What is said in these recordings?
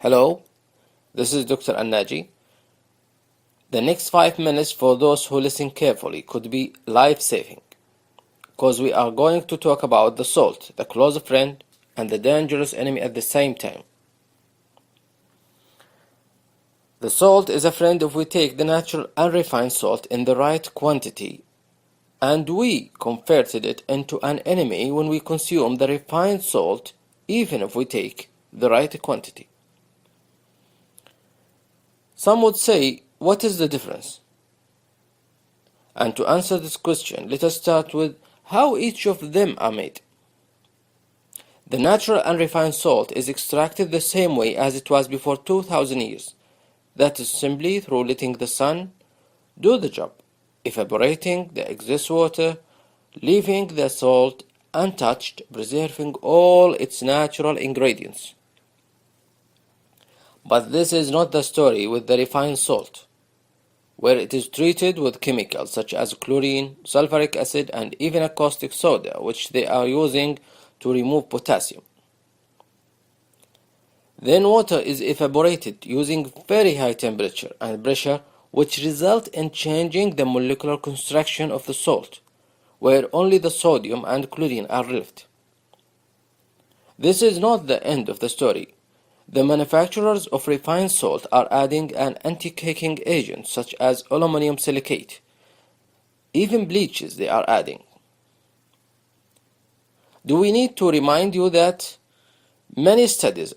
Hello, this is Dr. Annaji. The next 5 minutes for those who listen carefully could be life-saving because we are going to talk about the salt, the close friend and the dangerous enemy at the same time. The salt is a friend if we take the natural unrefined salt in the right quantity, and we converted it into an enemy when we consume the refined salt, even if we take the right quantity. Some would say, what is the difference? And to answer this question, let us start with how each of them are made. The natural unrefined salt is extracted the same way as it was before 2000 years. That is simply through letting the sun do the job, evaporating the excess water, leaving the salt untouched, preserving all its natural ingredients. But this is not the story with the refined salt, where it is treated with chemicals such as chlorine, sulfuric acid, and even a caustic soda, which they are using to remove potassium. Then water is evaporated using very high temperature and pressure, which result in changing the molecular construction of the salt, where only the sodium and chlorine are left. This is not the end of the story. The manufacturers of refined salt are adding an anti-caking agent such as aluminum silicate. Even bleaches they are adding. Do we need to remind you that many studies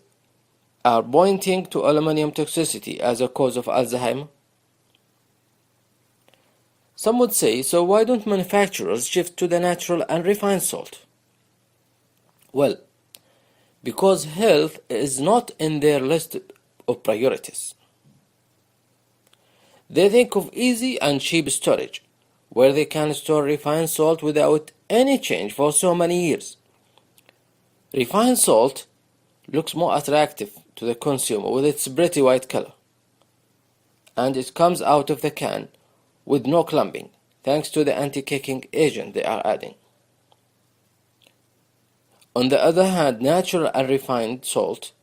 are pointing to aluminum toxicity as a cause of Alzheimer's? Some would say, so why don't manufacturers shift to the natural and refined salt? Well, because health is not in their list of priorities. They think of easy and cheap storage, where they can store refined salt without any change for so many years. Refined salt looks more attractive to the consumer with its pretty white color, and it comes out of the can with no clumping, thanks to the anti-caking agent they are adding. On the other hand, natural and refined salt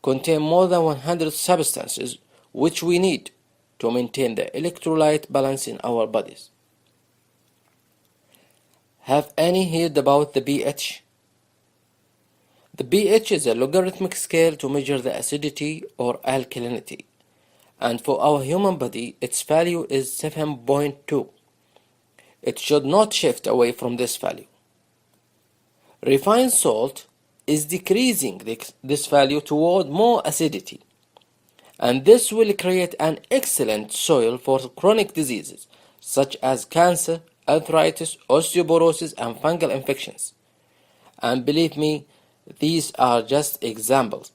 contain more than 100 substances which we need to maintain the electrolyte balance in our bodies. Have any heard about the pH? The pH is a logarithmic scale to measure the acidity or alkalinity, and for our human body, its value is 7.2. It should not shift away from this value. Refined salt is decreasing this value toward more acidity, and this will create an excellent soil for chronic diseases such as cancer, arthritis, osteoporosis, and fungal infections. And believe me, these are just examples.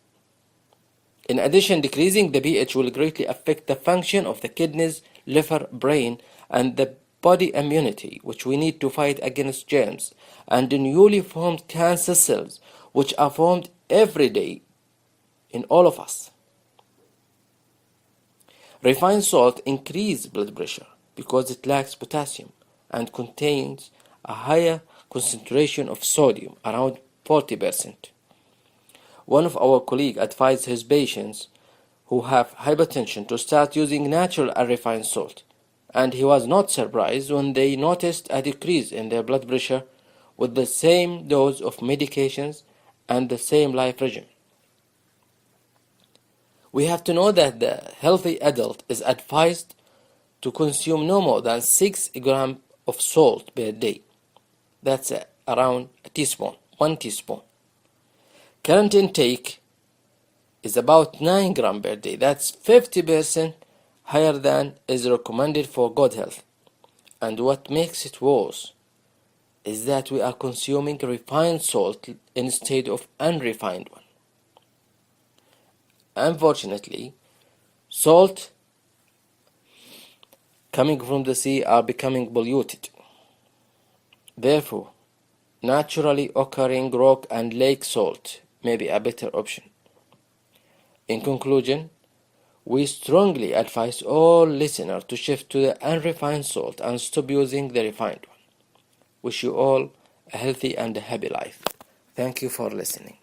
In addition, decreasing the pH will greatly affect the function of the kidneys, liver, brain, and the body immunity, which we need to fight against germs, and the newly formed cancer cells, which are formed every day in all of us. Refined salt increases blood pressure because it lacks potassium and contains a higher concentration of sodium, around 40%. One of our colleagues advised his patients who have hypertension to start using natural unrefined salt, and he was not surprised when they noticed a decrease in their blood pressure with the same dose of medications and the same life regime. We have to know that the healthy adult is advised to consume no more than 6 grams of salt per day. That's around a teaspoon, 1 teaspoon. Current intake is about 9 grams per day. That's 50% higher than is recommended for good health. And what makes it worse is that we are consuming refined salt instead of unrefined one. Unfortunately, salt coming from the sea are becoming polluted. Therefore, naturally occurring rock and lake salt may be a better option. In conclusion, we strongly advise all listeners to shift to the unrefined salt and stop using the refined one. Wish you all a healthy and a happy life. Thank you for listening.